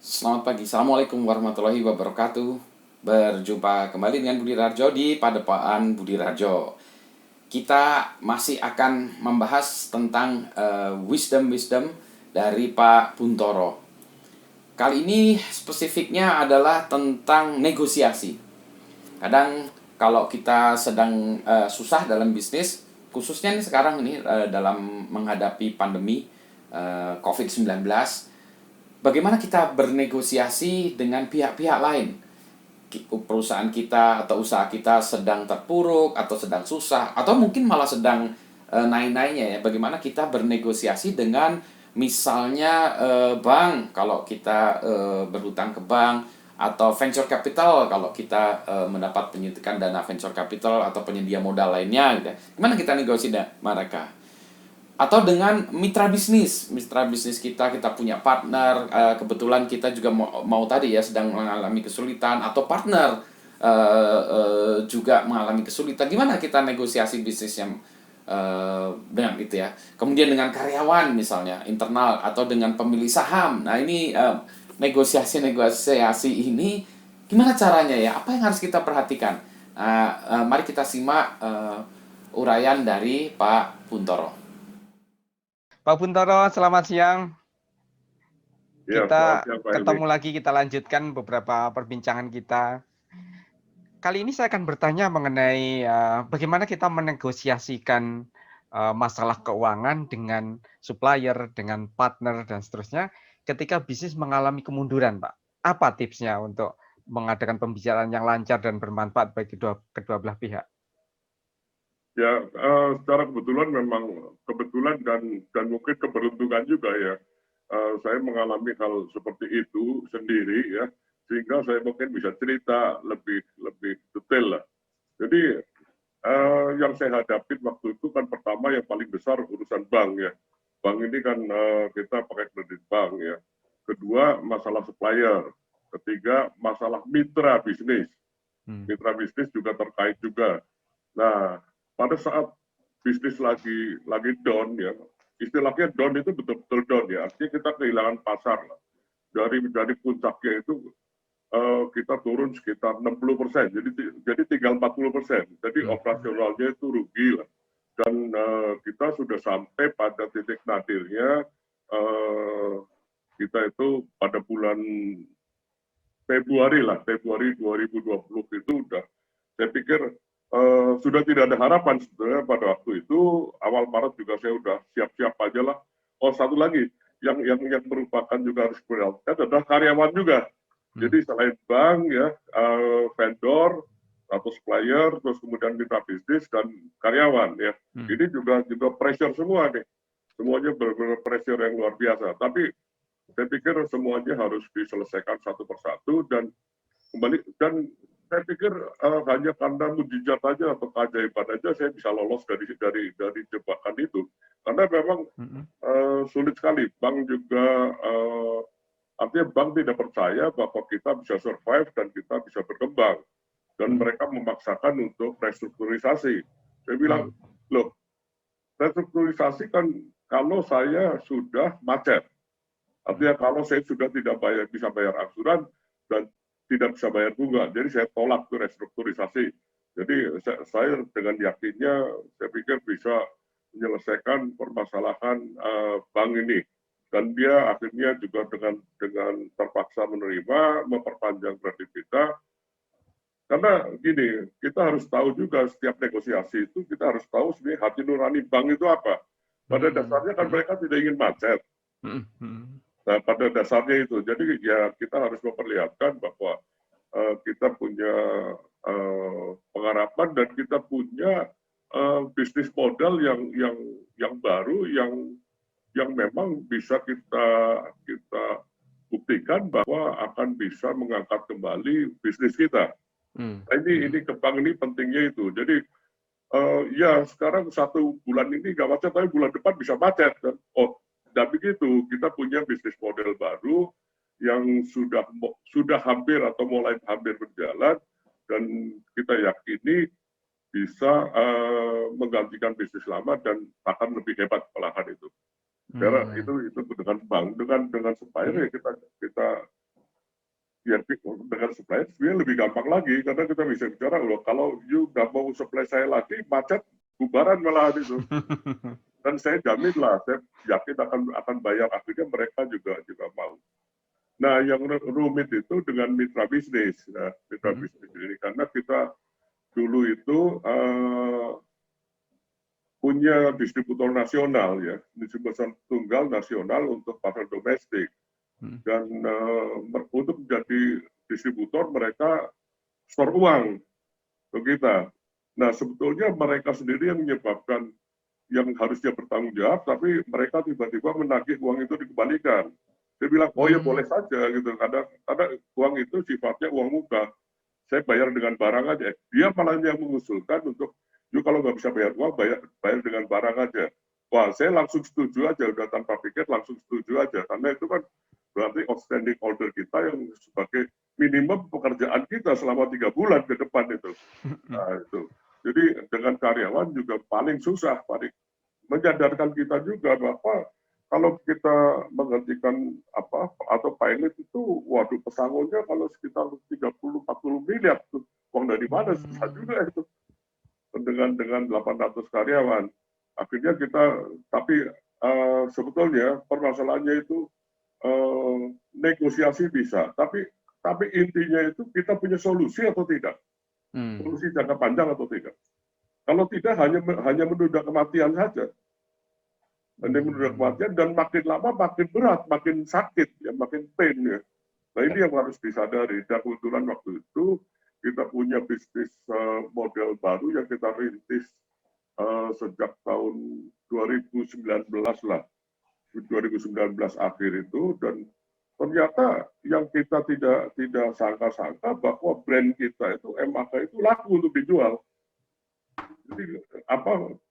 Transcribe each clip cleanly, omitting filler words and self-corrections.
Selamat pagi, Assalamualaikum warahmatullahi wabarakatuh. Berjumpa kembali dengan Budi Rarjo di Padepaan Budi Rarjo. Kita masih akan membahas tentang wisdom-wisdom dari Pak Buntoro. Kali ini spesifiknya adalah tentang negosiasi. Kadang kalau kita sedang susah dalam bisnis, khususnya nih sekarang ini dalam menghadapi pandemi COVID-19, bagaimana kita bernegosiasi dengan pihak-pihak lain. Perusahaan kita atau usaha kita sedang terpuruk atau sedang susah atau mungkin malah sedang naik-naiknya ya. Bagaimana kita bernegosiasi dengan misalnya bank kalau kita berhutang ke bank, atau venture capital kalau kita mendapat penyuntikan dana venture capital atau penyedia modal lainnya gitu. Gimana kita negosiasi dengan mereka? Atau dengan mitra bisnis kita punya partner, kebetulan kita juga mau tadi ya sedang mengalami kesulitan, atau partner juga mengalami kesulitan, gimana kita negosiasi bisnis yang dengan itu ya. Kemudian dengan karyawan misalnya internal, atau dengan pemilik saham. Nah ini negosiasi ini gimana caranya ya, apa yang harus kita perhatikan. Mari kita simak uraian dari Pak Buntoro. Pak Buntoro, selamat siang. Ya, selamat Kita siang Pak Helmi. ketemu lagi, kita lanjutkan beberapa perbincangan kita. Kali ini saya akan bertanya mengenai bagaimana kita menegosiasikan masalah keuangan dengan supplier, dengan partner, dan seterusnya ketika bisnis mengalami kemunduran, Pak. Apa tipsnya untuk mengadakan pembicaraan yang lancar dan bermanfaat bagi kedua belah pihak? Ya, secara kebetulan dan mungkin keberuntungan juga ya. Saya mengalami hal seperti itu sendiri ya, sehingga saya mungkin bisa cerita lebih detail lah. Jadi yang saya hadapi waktu itu kan pertama yang paling besar urusan bank ya. Bank ini kan kita pakai kredit bank ya. Kedua masalah supplier. Ketiga masalah mitra bisnis. Mitra bisnis juga terkait juga. Nah, pada saat bisnis lagi down ya, istilahnya down itu betul-betul down ya, artinya kita kehilangan pasar lah. Dari puncaknya itu kita turun sekitar 60%, jadi tinggal 40%. Jadi operasionalnya itu rugi lah. Dan kita sudah sampai pada titik nadirnya, kita itu pada bulan Februari 2020 itu udah, saya pikir sudah tidak ada harapan sebenarnya pada waktu itu. Awal Maret juga saya udah siap-siap aja lah. Oh, satu lagi yang merupakan juga harus prioritas adalah karyawan juga. Jadi selain bank ya, vendor atau supplier, terus kemudian mitra bisnis dan karyawan ya. Ini juga pressure semua nih. Semuanya benar-benar pressure yang luar biasa. Tapi saya pikir semuanya harus diselesaikan satu persatu, dan saya pikir hanya karena mujizat aja atau keajaiban aja saya bisa lolos dari jebakan itu, karena memang sulit sekali. Bank juga artinya bank tidak percaya bahwa kita bisa survive dan kita bisa berkembang, dan mereka memaksakan untuk restrukturisasi. Saya bilang, loh, restrukturisasi kan kalau saya sudah macet, artinya kalau saya sudah tidak bisa bayar angsuran dan tidak bisa bayar bunga, jadi saya tolak tuh restrukturisasi. Jadi saya dengan yakinnya saya pikir bisa menyelesaikan permasalahan bank ini, dan dia akhirnya juga dengan terpaksa menerima memperpanjang kredit kita. Karena gini, kita harus tahu juga setiap negosiasi itu kita harus tahu sebenarnya hati nurani bank itu apa. Pada dasarnya kan mereka tidak ingin macet. Nah, pada dasarnya itu, jadi ya kita harus memperlihatkan bahwa kita punya pengharapan dan kita punya bisnis model yang baru, yang memang bisa kita buktikan bahwa akan bisa mengangkat kembali bisnis kita. Nah, ini ke bank ini pentingnya itu. Jadi ya sekarang 1 bulan ini nggak macet, tapi bulan depan bisa macet kan. Oh, tidak begitu. Kita punya bisnis model baru yang sudah hampir atau mulai hampir berjalan, dan kita yakini bisa menggantikan bisnis lama dan akan lebih hebat malahan itu. Karena itu dengan bank, dengan supplier ya kita ya dengan supplier sebenarnya lebih gampang lagi karena kita bisa bicara loh, kalau you nggak mau supply saya lagi, macet, bubaran malah itu. Dan saya jamin lah, saya yakin akan bayar, akhirnya mereka juga mau. Nah, yang rumit itu dengan mitra bisnis, ya, mitra bisnis ini karena kita dulu itu punya distributor nasional, ya, distributor tunggal nasional untuk pasar domestik. Dan untuk menjadi distributor mereka store uang ke kita. Nah, sebetulnya mereka sendiri yang menyebabkan, yang harusnya bertanggung jawab, tapi mereka tiba-tiba menagih uang itu dikembalikan. Dia bilang, oh ya boleh saja gitu, karena uang itu sifatnya uang muka. Saya bayar dengan barang aja. Dia malah yang mengusulkan untuk, yuk kalau nggak bisa bayar uang, bayar dengan barang aja. Wah, saya langsung setuju aja, udah tanpa pikir langsung setuju aja, karena itu kan berarti outstanding order kita yang sebagai minimum pekerjaan kita selama 3 bulan ke depan itu. Nah, itu. Jadi dengan karyawan juga paling susah, paling menyadarkan kita juga bahwa kalau kita menghentikan atau pilot itu, waduh pesangonnya kalau sekitar 30-40 miliar tuh, uang dari mana, susah juga itu dengan 800 karyawan. Akhirnya kita, tapi sebetulnya permasalahannya itu negosiasi bisa, tapi intinya itu kita punya solusi atau tidak, solusi jangka panjang atau tidak. Kalau tidak hanya menunda kematian saja, hanya menunda kematian, dan makin lama makin berat, makin sakit, ya makin pain ya. Nah ini yang harus disadari. Dan kebetulan waktu itu kita punya bisnis model baru yang kita rintis sejak tahun 2019 lah. 2019 akhir itu, dan ternyata yang kita tidak sangka-sangka bahwa brand kita itu MAK itu laku untuk dijual. Jadi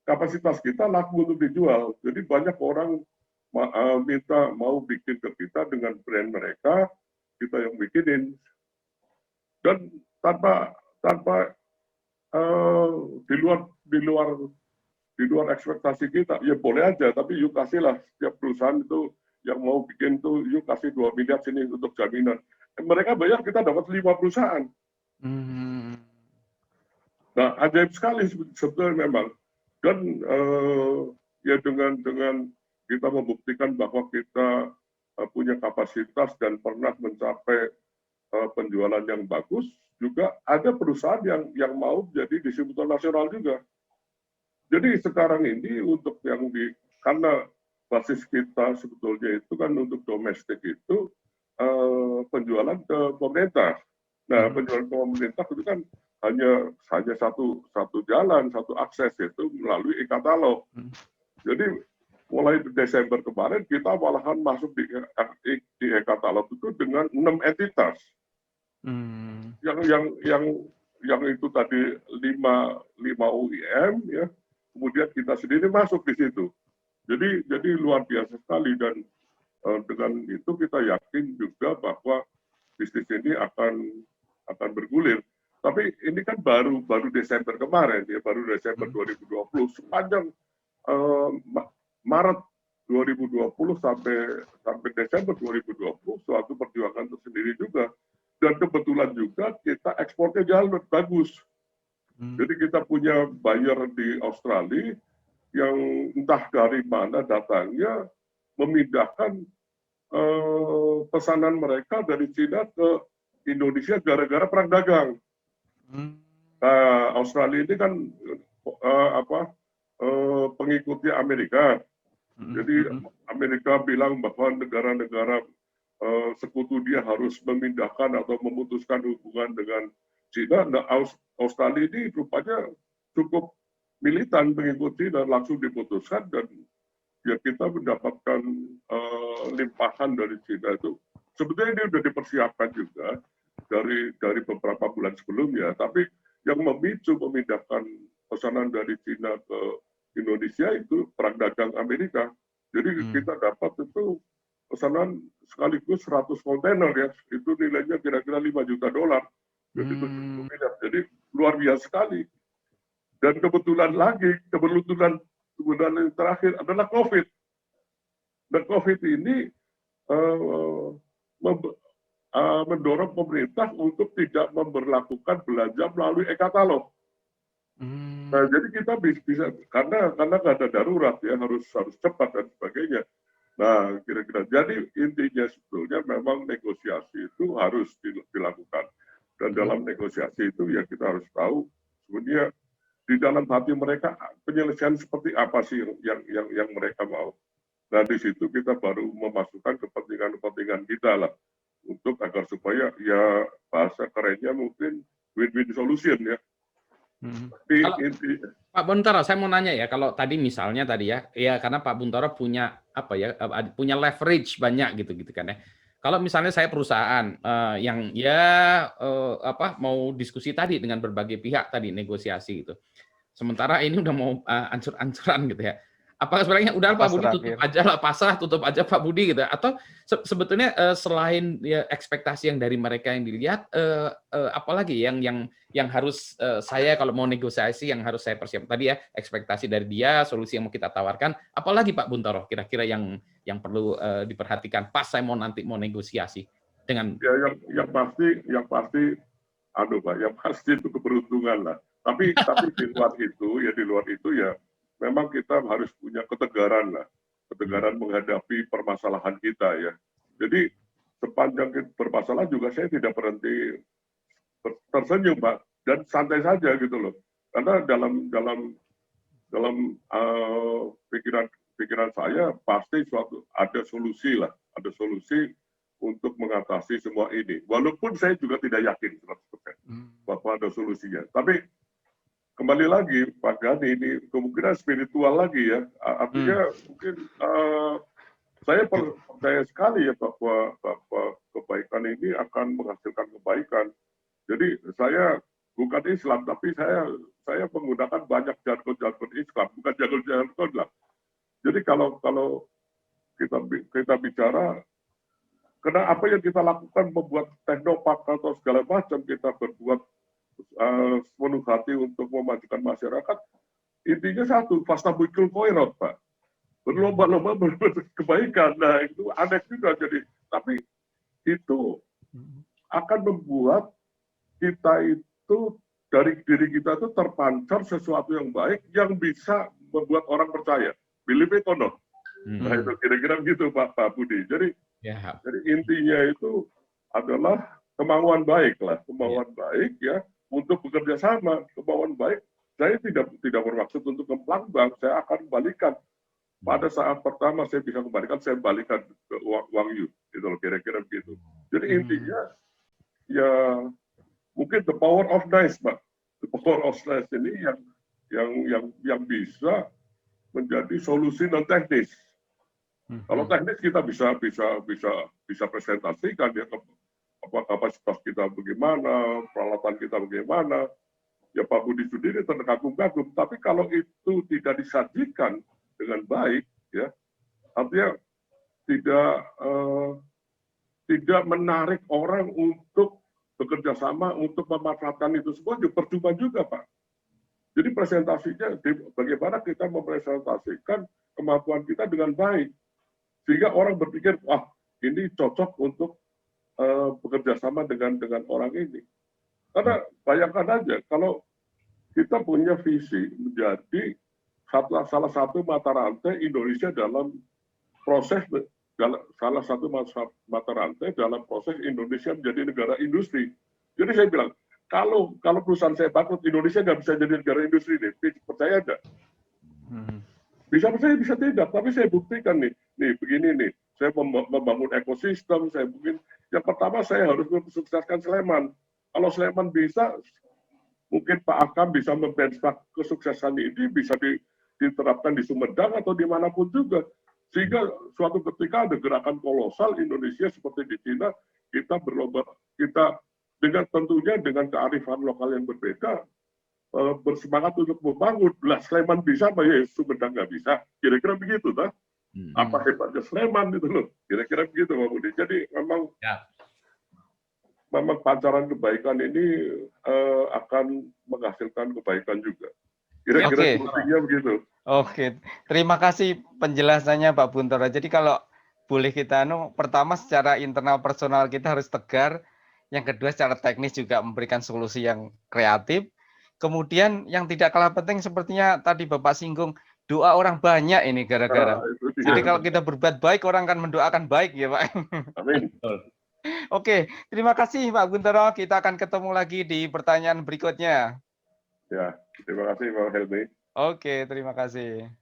kapasitas kita laku untuk dijual. Jadi banyak orang minta mau bikin ke kita dengan brand mereka, kita yang bikinin. Dan tanpa di luar ekspektasi kita, ya boleh aja, tapi yuk kasihlah setiap perusahaan itu yang mau bikin tuh, yuk kasih 2 miliar sini untuk jaminan. Mereka bayar, kita dapat 5 perusahaan. Nah, ajaib sekali sebetulnya memang. Dan ya dengan kita membuktikan bahwa kita punya kapasitas dan pernah mencapai penjualan yang bagus, juga ada perusahaan yang mau jadi distributor nasional juga. Jadi sekarang ini untuk yang karena basis kita sebetulnya itu kan untuk domestik itu penjualan ke pemerintah. Nah, penjualan ke pemerintah itu kan hanya satu jalan, satu akses, yaitu melalui e-katalog. Jadi mulai Desember kemarin kita malahan masuk di e-katalog itu dengan 6 entitas. Yang itu tadi 5 OEM ya. Kemudian kita sendiri masuk di situ. Jadi luar biasa sekali, dan dengan itu kita yakin juga bahwa bisnis ini akan bergulir. Tapi ini kan baru Desember kemarin ya, baru Desember 2020. Sepanjang Maret 2020 sampai Desember 2020 suatu perjuangan tersendiri juga. Dan kebetulan juga kita ekspornya jalan bagus. Jadi kita punya buyer di Australia yang entah dari mana datangnya memindahkan pesanan mereka dari Cina ke Indonesia gara-gara perang dagang. Australia ini kan pengikutnya Amerika. Jadi Amerika bilang bahwa negara-negara sekutu dia harus memindahkan atau memutuskan hubungan dengan Cina. Nah, Australia ini rupanya cukup militan mengikuti dan langsung diputuskan, dan ya kita mendapatkan limpahan dari Cina itu. Sebetulnya ini sudah dipersiapkan juga dari beberapa bulan sebelumnya, tapi yang memicu memindahkan pesanan dari Cina ke Indonesia itu perang dagang Amerika. Jadi kita dapat itu pesanan sekaligus 100 kontainer ya, itu nilainya kira-kira $5 juta. Jadi 70 miliar. Jadi luar biasa sekali. Dan kebetulan yang terakhir adalah COVID. Dan COVID ini mendorong pemerintah untuk tidak memberlakukan belanja melalui e-katalog. Nah, jadi kita bisa karena nggak ada darurat ya, harus cepat dan sebagainya. Nah, kira-kira jadi intinya sebetulnya memang negosiasi itu harus dilakukan. Dan dalam negosiasi itu ya kita harus tahu sebenarnya di dalam hati mereka penyelesaian seperti apa sih yang mereka mau. Nah, di situ kita baru memasukkan kepentingan kita lah untuk agar supaya ya bahasa kerennya mungkin win-win solution ya. Tapi Kalau Pak Buntoro, saya mau nanya ya, kalau tadi misalnya tadi ya karena Pak Buntoro punya apa ya, punya leverage banyak gitu kan ya. Kalau misalnya saya perusahaan yang mau diskusi tadi dengan berbagai pihak tadi negosiasi gitu. Sementara ini udah mau ancur-ancuran gitu ya. Apakah sebenarnya udah Pak Budi tutup aja lah, pasrah tutup aja Pak Budi gitu, atau sebetulnya selain ya ekspektasi yang dari mereka yang dilihat, apalagi yang harus saya kalau mau negosiasi yang harus saya persiapkan tadi ya, ekspektasi dari dia, solusi yang mau kita tawarkan, apalagi Pak Buntoro kira-kira yang perlu diperhatikan pas saya nanti mau negosiasi dengan ya yang pasti Pak, yang pasti itu keberuntungan lah. Tapi di luar itu ya memang kita harus punya ketegaran lah, ketegaran menghadapi permasalahan kita ya. Jadi sepanjang kita bermasalah juga saya tidak berhenti tersenyum Pak, dan santai saja gitu loh. Karena dalam pikiran saya pasti ada solusi lah, ada solusi untuk mengatasi semua ini. Walaupun saya juga tidak yakin 100% bahwa ada solusinya. Tapi kembali lagi Pak Gani, ini kemungkinan spiritual lagi ya. Artinya mungkin saya percaya sekali ya bahwa kebaikan ini akan menghasilkan kebaikan. Jadi saya bukan Islam, tapi saya menggunakan banyak jargon-jargon Islam, bukan jargon-jargon lah. Jadi kalau kita bicara, karena apa yang kita lakukan membuat teknopark atau segala macam, kita berbuat sepenuh hati untuk memajukan masyarakat, intinya satu, fastabikul khairat Pak. Berlomba-lomba berbuat kebaikan. Nah itu aneh juga jadi. Tapi itu akan membuat kita itu dari diri kita itu terpancar sesuatu yang baik yang bisa membuat orang percaya. Believe it or not. Nah itu kira-kira begitu Pak Budi. Jadi intinya itu adalah kemauan baik lah, kemauan baik ya untuk bekerja sama, kemauan baik. Saya tidak bermaksud untuk kembang, saya akan kembalikan. Pada saat pertama saya bisa kembalikan, saya kembalikan ke uang you, gitu loh, kira-kira begitu. Jadi intinya ya mungkin the power of nice, Pak. The power of nice ini yang bisa menjadi solusi non teknis. Kalau teknis kita bisa presentasikan ya apa kapasitas kita bagaimana, peralatan kita bagaimana. Ya Pak Budi sendiri terkagum-kagum. Tapi kalau itu tidak disajikan dengan baik, ya artinya tidak menarik orang untuk bekerja sama untuk memanfaatkan itu semua, juga percuma juga Pak. Jadi presentasinya bagaimana kita mempresentasikan kemampuan kita dengan baik, sehingga orang berpikir wah ini cocok untuk bekerja sama dengan orang ini. Karena bayangkan aja kalau kita punya visi menjadi salah satu mata rantai Indonesia dalam proses salah satu mata rantai dalam proses Indonesia menjadi negara industri. Jadi saya bilang kalau perusahaan saya bangkrut, Indonesia nggak bisa jadi negara industri nih. Percaya nggak? Bisa percaya, bisa tidak. Tapi saya buktikan nih begini nih. Saya membangun ekosistem, saya yang pertama saya harus mensukseskan Sleman. Kalau Sleman bisa, mungkin Pak Akam bisa membenchmark kesuksesan ini bisa diterapkan di Sumedang atau dimanapun juga. Sehingga suatu ketika ada gerakan kolosal Indonesia seperti di Cina, kita berlomba, kita tentunya dengan kearifan lokal yang berbeda, bersemangat untuk membangun. Lah Sleman bisa, Pak ya Sumedang nggak bisa. Kira-kira begitu, tak? Apa hebatnya Sleman itu loh, kira-kira begitu Pak Budi. Jadi memang pancaran kebaikan ini akan menghasilkan kebaikan juga. Kira-kira begitu. Oke, terima kasih penjelasannya Pak Buntoro. Jadi kalau boleh kita pertama secara internal personal kita harus tegar, yang kedua secara teknis juga memberikan solusi yang kreatif. Kemudian yang tidak kalah penting sepertinya tadi Bapak singgung, doa orang banyak ini gara-gara. Itu Jadi dia. kalau kita berbuat baik, orang akan mendoakan baik ya Pak. Amin. Oke, terima kasih Pak Guntoro. Kita akan ketemu lagi di pertanyaan berikutnya. Ya, terima kasih Pak Helmi. Oke, terima kasih.